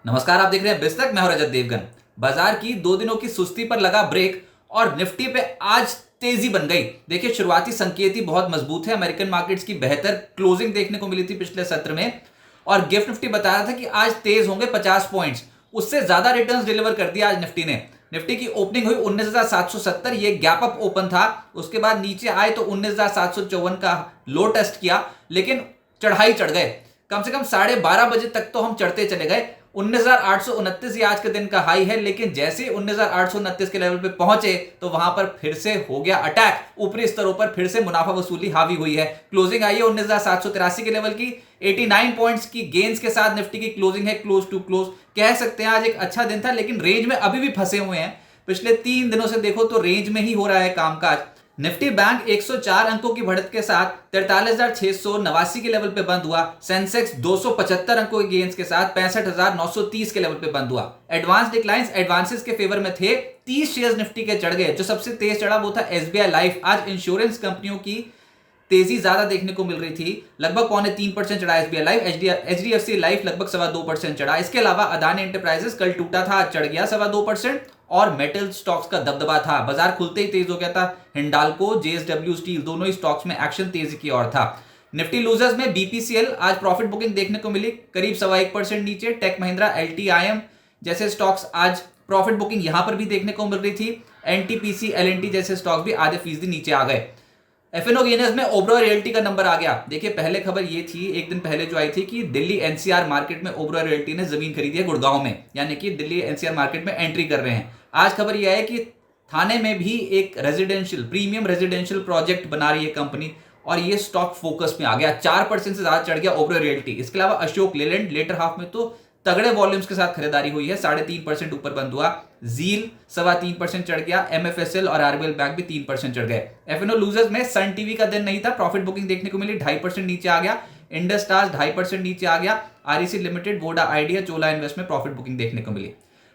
नमस्कार, आप देख रहे हैं बिस्तक। मैं हूं रजत देवगन। बाजार की 2 दिनों की सुस्ती पर लगा ब्रेक और निफ्टी पे आज तेजी बन गई। देखिए, शुरुआती संकेत ही बहुत मजबूत है। अमेरिकन मार्केट्स की बेहतर क्लोजिंग देखने को मिली थी पिछले सत्र में और गिफ्ट निफ्टी बता रहा था कि आज तेज होंगे 50 पॉइंट्स। उससे ज्यादा रिटर्न्स डिलीवर कर दिया आज निफ्टी ने। निफ्टी की ओपनिंग हुई 19,770, ये गैप अप ओपन था। उसके बाद नीचे आए तो 19,754 का लो टेस्ट किया, लेकिन चढ़ाई चढ़ गए। कम से कम 12:30 बजे तक तो हम चढ़ते चले गए। 19,829 ये आज के दिन का हाई है, लेकिन जैसे 19,829 के लेवल पे पहुंचे तो वहां पर फिर से हो गया अटैक। ऊपरी स्तरों पर फिर से मुनाफा वसूली हावी हुई है। क्लोजिंग आई है 19,783 के लेवल की। 89 पॉइंट्स की गेंस के साथ निफ्टी की क्लोजिंग है, क्लोज टू क्लोज। कह सकते हैं आज एक अच्छा दिन था, लेकिन रेंज में अभी भी फंसे हुए हैं। पिछले 3 दिनों से देखो तो रेंज में ही हो रहा है कामकाज। निफ्टी बैंक 104 अंकों की बढ़त के साथ 43,689 के लेवल पे बंद हुआ। सेंसेक्स 275 अंकों के गेंस के साथ 65,930 के लेवल पे बंद हुआ। एडवांस डिक्लाइंस एडवांसेस के फेवर में थे। 30 शेयर्स निफ्टी के चढ़ गए। जो सबसे तेज चढ़ा वो था एसबीआई लाइफ। आज इंश्योरेंस कंपनियों की तेजी ज्यादा देखने को मिल रही थी। लगभग 3.25% चढ़ा एसबीआई लाइफ। एचडीएफसी लाइफ लगभग 2.25% चढ़ा। इसके अलावा अदानी एंटरप्राइजेस कल टूटा था, चढ़ गया 2.25%। और मेटल स्टॉक्स का दबदबा था, बाजार खुलते ही तेज हो गया था। हिंडाल्को, जेएसडब्ल्यू स्टील, दोनों ही स्टॉक्स में एक्शन तेजी की ओर था। निफ्टी लूजर्स में बीपीसीएल आज प्रॉफिट बुकिंग देखने को मिली, करीब 1.25% नीचे। टेक महिंद्रा, एलटीआईएम जैसे स्टॉक्स आज प्रॉफिट बुकिंग यहां पर भी देखने को मिल रही थी। एनटीपीसी, एलएनटी जैसे स्टॉक्स भी आधे फीसदी नीचे आ गए। एफएनओ गेनर्स में ओबरॉय रियल्टी का नंबर आ गया। देखिए, पहले खबर ये थी एक दिन पहले जो आई थी कि दिल्ली एनसीआर मार्केट में ओबरॉय रियल्टी ने जमीन खरीदी है गुड़गांव में, यानी कि दिल्ली एनसीआर मार्केट में एंट्री कर रहे हैं। आज खबर यह है कि थाने में भी एक रेजिडेंशियल प्रीमियम रेजिडेंशियल प्रोजेक्ट बना रही है कंपनी और ये स्टॉक फोकस में आ गया। 4% से ज्यादा चढ़ गया ओबरॉय रियल्टी। इसके अलावा अशोक लेलैंड लेटर हाफ में तो तगड़े वॉल्यूम्स के साथ खरीदारी हुई है, 3.5% ऊपर बंद हुआ। जील 3.25% चढ़ गया। एमएफएसएल और आरबीएल बैंक भी 3% चढ़ गए। एफएनओ लूजर्स में सन टीवी का दिन नहीं था, प्रॉफिट बुकिंग देखने को मिली, 2.5% नीचे आ गया। इंडस स्टार्स 2.5% नीचे आ गया। आरईसी लिमिटेड, वोडा आइडिया, चोला इन्वेस्ट में प्रॉफिट बुकिंग देखने को मिली।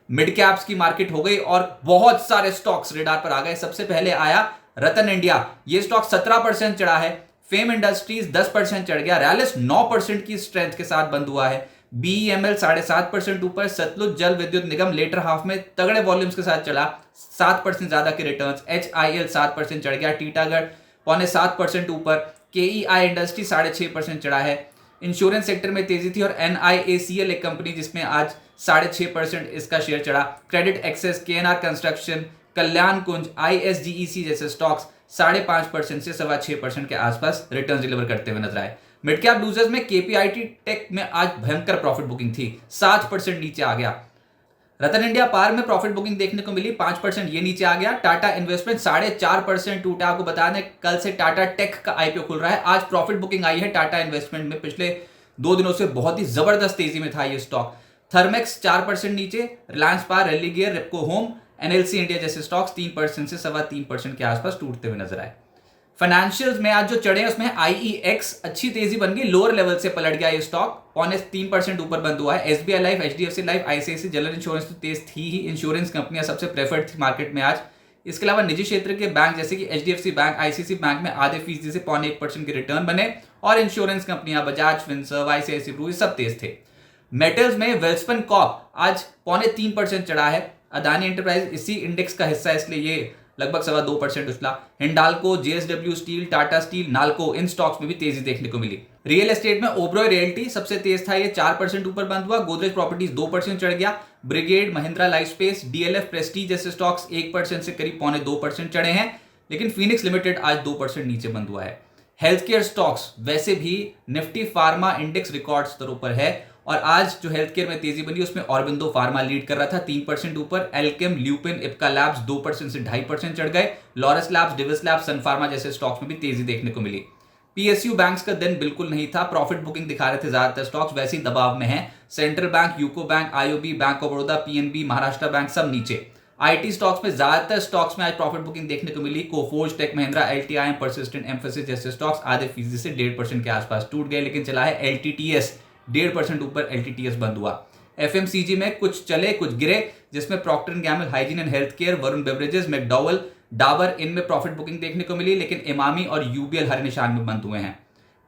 मिड कैप्स की मार्केट हो गई और बहुत सारे स्टॉक्स रेडार पर आ गए। सबसे पहले आया रतन इंडिया, ये स्टॉक 17% चढ़ा है। फेम इंडस्ट्रीज 10% चढ़ गया। रैलिस 9% की स्ट्रेंथ के साथ बंद हुआ है। बीईएमएल 7.5% ऊपर। सतलुज जल विद्युत निगम लेटर हाफ में तगड़े वॉल्यूम्स के साथ चला, 7% ज्यादा के रिटर्न्स। एचआईएल 7% चढ़ गया। टीटागढ़ 7.25% ऊपर। केईआई इंडस्ट्री 6.5% चढ़ा है। इंश्योरेंस सेक्टर में तेजी थी और एनआईएसीएल एक कंपनी जिसमें आज 6.5% इसका शेयर चढ़ा। क्रेडिट एक्सेस, केएनआर कंस्ट्रक्शन, कल्याण कुंज, आईएसजीईसी जैसे स्टॉक्स 5.5% से 6.25% के आसपास रिटर्न्स डिलीवर करते हुए नजर आए। मिड कैप लूजर्स में केपीआईटी टेक में आज भयंकर प्रॉफिट बुकिंग थी, 7% नीचे आ गया। रतन इंडिया पार में प्रॉफिट बुकिंग देखने को मिली, 5% ये नीचे आ गया। टाटा इन्वेस्टमेंट 4.5% टूटा। आपको बता दें कल से टाटा टेक का आईपीओ खुल रहा है। आज प्रॉफिट बुकिंग आई है टाटा इन्वेस्टमेंट में। पिछले 2 दिनों से बहुत ही जबरदस्त तेजी में था ये स्टॉक। थर्मेक्स 4% नीचे। रिलायंस पार, रेलिगेयर, रेपको होम, एनएलसी इंडिया जैसे स्टॉक्स 3% से 3.25% के आसपास टूटते हुए नजर आए। फाइनेंशियल्स में आज जो चढ़े उसमें आईईएक्स अच्छी तेजी बन गई, लोअर लेवल से पलट गया ये स्टॉक, 3% ऊपर बंद हुआ है। SBI life, HDFC life, ICICI general insurance तो तेज थी ही। इंश्योरेंस कंपनियां सबसे प्रेफर्ड थी मार्केट में आज। इसके अलावा निजी क्षेत्र के बैंक जैसे कि एचडीएफसी बैंक, आईसीआईसी बैंक में आधे फीसदी से 0.25% के रिटर्न बने। और इंश्योरेंस कंपनियां बजाज फिनसर्व, आईसीआईसी ब्रू सब तेज थे। मेटल्स में वेल्सपन कॉर्प आज 3.25% चढ़ा है। अदानी एंटरप्राइज इसी इंडेक्स का हिस्सा है, इसलिए ये लगभग 2.25% उछला। Hindalco, JSW Steel, Tata Steel, Nalco, इन स्टॉक्स में भी तेजी देखने को मिली। रियल एस्टेट में ओबरॉय रियल्टी सबसे तेज था, ये 4% ऊपर बंद हुआ। गोदरेज प्रॉपर्टीज 2% चढ़ गया। Brigade, Mahindra life space, DLF, Prestige जैसे स्टॉक्स 1% से करीब 2.25% चढ़े हैं। लेकिन फिनिक्स लिमिटेड आज 2% नीचे बंद हुआ है। हेल्थ केयर स्टॉक्स वैसे भी निफ्टी फार्मा इंडेक्स रिकॉर्ड स्तरों पर है और आज जो हेल्थ केयर में तेजी बनी उसमें ऑरबिंदो फार्मा लीड कर रहा था, 3% ऊपर। एल्केम, ल्यूपिन, इप्का लैब्स 2% से 2.5% चढ़ गए। लॉरस लैब्स, डिविस लैब्स, सन फार्मा जैसे स्टॉक्स में भी तेजी देखने को मिली। पीएसयू बैंक्स का दिन बिल्कुल नहीं था, प्रॉफिट बुकिंग दिखा रहे थे ज्यादातर स्टॉक्स, वैसे ही दबाव में है। Central bank, UCO bank, IOB, bank of Baroda, PNB, Maharashtra bank सब नीचे। आईटी स्टॉक्स में ज्यादातर स्टॉक्स में आज प्रॉफिट बुकिंग देखने को मिली। कोफोर्ज, टेक महिंद्रा, एलटीआईएम, परसिस्टेंट, एम्फेसिस जैसे स्टॉक्स आधे फीसदी से 1.5% के आसपास टूट गए। लेकिन चला है एलटीटीएस, 1.5% ऊपर एलटीटीएस बंद हुआ। एफएमसीजी में कुछ चले कुछ गिरे, जिसमें Procter and Gamble, hygiene and health care, Varun beverages, McDowell's, Dabur, इनमें प्रॉफिट बुकिंग देखने को मिली। लेकिन इमामी और यूबीएल हर निशान में बंद हुए हैं।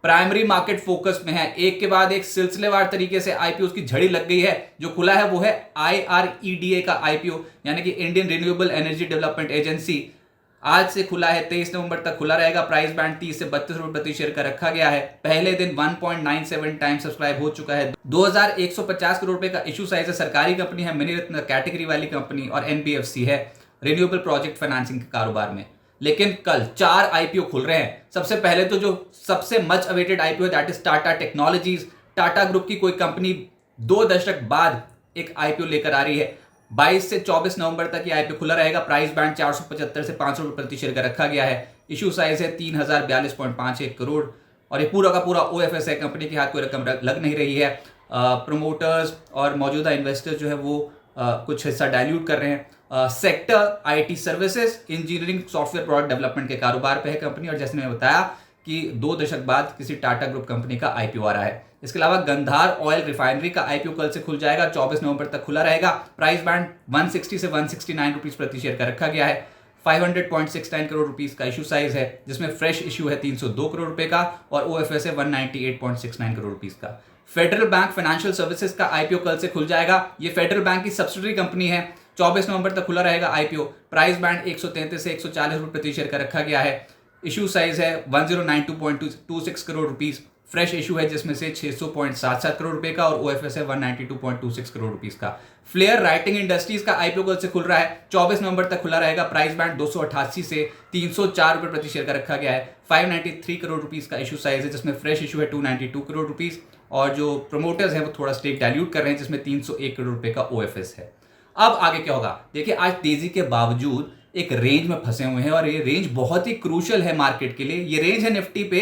प्राइमरी मार्केट फोकस में है, एक के बाद एक सिलसिलेवार तरीके से आईपीओ की झड़ी लग गई है। जो खुला है वो है IREDA का आईपीओ, यानी कि Indian renewable energy development agency. आज से खुला है, 23 नवंबर तक खुला रहेगा। प्राइस बैंड 30 से 32 रुपए प्रति शेयर का रखा गया है। पहले दिन 1.97 टाइम सब्सक्राइब हो चुका है। 2150 करोड़ रुपए का इशू साइज है। सरकारी कंपनी है, मिनी रत्न कैटेगरी वाली कंपनी, और NBFC है, रिन्यूएबल प्रोजेक्ट फाइनेंसिंग के कारोबार में। लेकिन कल 4 आईपीओ खुल रहे हैं। सबसे पहले तो जो सबसे मच अवेटेड आईपीओ है that is Tata technologies. Tata group की कोई कंपनी 2 दशक बाद एक आईपीओ लेकर आ रही है। 22 से 24 नवंबर तक ये आईपीओ खुला रहेगा। प्राइस बैंड 475 से 500 रुपए प्रति शेयर का रखा गया है। इशू साइज है 3042.51 करोड़, और ये पूरा का पूरा OFS है। कंपनी के हाथ कोई रकम लग नहीं रही है। प्रोमोटर्स और मौजूदा इन्वेस्टर्स जो है वो कुछ हिस्सा डाइल्यूट कर रहे हैं। Sector IT services, engineering, software product development के कारोबार पे है कंपनी, और जैसे मैंने बताया कि 2 दशक बाद किसी टाटा ग्रुप कंपनी का आईपीओ आ रहा है। इसके अलावा गंधार ऑयल रिफाइनरी का आईपीओ कल से खुल जाएगा, 24 नवंबर तक खुला रहेगा। प्राइस बैंड 160 से 169 रुपीज प्रति शेयर का रखा गया है। 500.69 करोड़ रुपीस का इशू साइज है, जिसमें फ्रेश इशू है 302 करोड़ रुपए का, और OFS है 198.69 करोड़ रुपीस का। फेडरल बैंक फाइनेंशियल सर्विसेज का आईपीओ कल से खुल जाएगा। ये फेडरल बैंक की सब्सिडरी कंपनी है। 24 नवंबर तक खुला रहेगा आईपीओ। प्राइस बैंड 133 से 140 रुपए प्रति शेयर का रखा गया है। इशू साइज है 1092.26 करोड़ रुपीस। फ्रेश इशू है जिसमें से 600.77 करोड़ रुपए का, और OFS है 192.26 करोड़ रुपीस का। फ्लेयर राइटिंग इंडस्ट्रीज का आईपीओ कल से खुल रहा है। 24 नवंबर तक खुला रहेगा। प्राइस बैंड 288 से 304 रुपए प्रति शेयर का रखा गया है। 593 करोड़ रुपीस का इशू साइज है, जिसमें फ्रेश इशू है 292 करोड़ रुपीस, और जो प्रोमोटर्स हैं वो थोड़ा स्टेक डाइल्यूट कर रहे हैं, जिसमें 301 करोड़ रुपए का OFS है। अब आगे क्या होगा देखिए, आज तेजी के बावजूद एक रेंज में फंसे हुए हैं, और ये रेंज बहुत ही क्रूशियल है मार्केट के लिए। ये रेंज है निफ्टी पे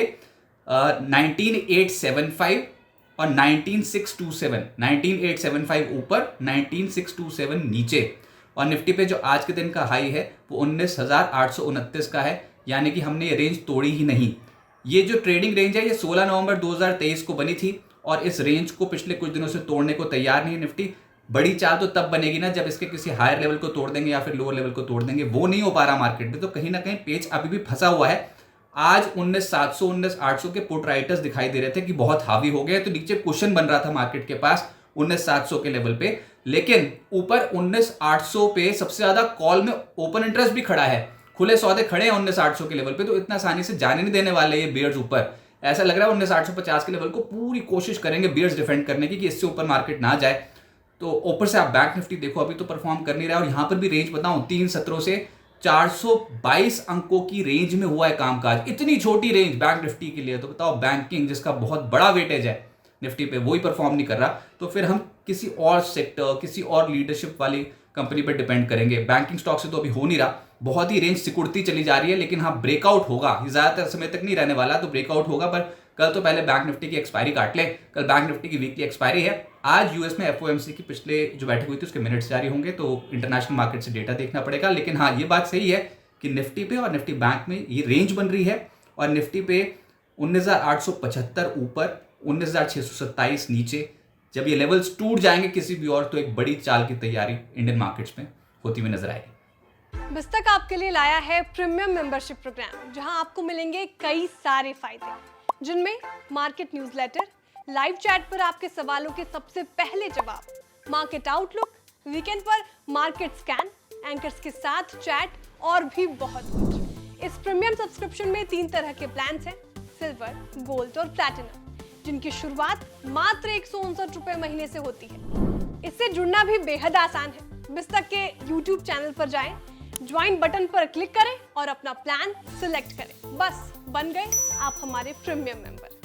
19875 और 19627। 19875 ऊपर, 19627 नीचे, और निफ्टी पे जो आज के दिन का हाई है वो 19829 का है, यानी कि हमने ये रेंज तोड़ी ही नहीं। ये जो ट्रेडिंग रेंज है ये 16 नवंबर 2023 को बनी थी, और इस रेंज को पिछले कुछ दिनों से तोड़ने को तैयार नहीं है निफ्टी। बड़ी चाल तो तब बनेगी ना जब इसके किसी हायर लेवल को तोड़ देंगे या फिर लोअर लेवल को तोड़ देंगे। वो नहीं हो पा रहा मार्केट में, तो कहीं ना कहीं पेच अभी भी फंसा हुआ है। आज 19700 19800 के पुट राइटर्स दिखाई दे रहे थे कि बहुत हावी हो गए, तो नीचे क्वेश्चन बन रहा था मार्केट के पास 19700 के लेवल पे। लेकिन ऊपर 19800 पे सबसे ज्यादा कॉल में ओपन इंटरेस्ट भी खड़ा है। खुले सौदे खड़े हैं 19800 के लेवल पे, तो इतना आसानी से जाने नहीं देने वाले ये बियर्स ऊपर। ऐसा लग रहा है 19850 के लेवल को पूरी कोशिश करेंगे बियर्स डिफेंड करने की कि इससे ऊपर मार्केट ना जाए। तो ऊपर से आप बैंक निफ्टी देखो, अभी तो परफॉर्म कर नहीं रहा है, और यहां पर भी रेंज बताऊं 3 सत्रों से 422 अंकों की रेंज में हुआ है कामकाज। इतनी छोटी रेंज बैंक निफ्टी के लिए, तो बताओ बैंकिंग जिसका बहुत बड़ा वेटेज है निफ्टी पे, वही परफॉर्म नहीं कर रहा, तो फिर हम किसी और सेक्टर, किसी और लीडरशिप वाली कंपनी पर डिपेंड करेंगे। बैंकिंग स्टॉक से तो अभी हो नहीं रहा, बहुत ही रेंज सिकुड़ती चली जा रही है। लेकिन हाँ, ब्रेकआउट होगा, ज्यादातर समय तक नहीं रहने वाला, तो ब्रेकआउट होगा। पर कल तो पहले बैंक निफ्टी की एक्सपायरी काट ले। कल बैंक निफ्टी की वीकली एक्सपायरी है। आज यूएस में FOMC की पिछले जो बैठक हुई थी उसके मिनट्स जारी होंगे, तो इंटरनेशनल मार्केट से डेटा देखना पड़ेगा। लेकिन हाँ, ये बात सही है कि निफ्टी पे और निफ्टी बैंक में ये रेंज बन रही है, और निफ्टी पे 19875 ऊपर, 19627 नीचे। जब ये लेवल्स टूट जाएंगे किसी भी और, तो एक बड़ी चाल की तैयारी इंडियन मार्केट्स में होती हुई नजर आएगी। बिस्तक आपके लिए लाया है प्रीमियम मेंबरशिप प्रोग्राम, जहां आपको मिलेंगे कई सारे फायदे, जिनमें मार्केट न्यूज़लेटर, लाइव चैट पर आपके सवालों के सबसे पहले जवाब, मार्केट आउटलुक, वीकेंड पर मार्केट स्कैन, एंकर्स के साथ चैट, और भी बहुत कुछ। इस प्रीमियम सब्सक्रिप्शन में 3 तरह के प्लान्स हैं, सिल्वर, गोल्ड और प्लैटिनम, जिनकी शुरुआत मात्र 159 रुपए महीने से होती है। इससे जुड़ना भी बेहद आसान है। बिस्तक के YouTube चैनल पर जाएं, ज्वाइन बटन पर क्लिक करें और अपना प्लान सिलेक्ट करें। बस बन गए आप हमारे प्रीमियम मेंबर।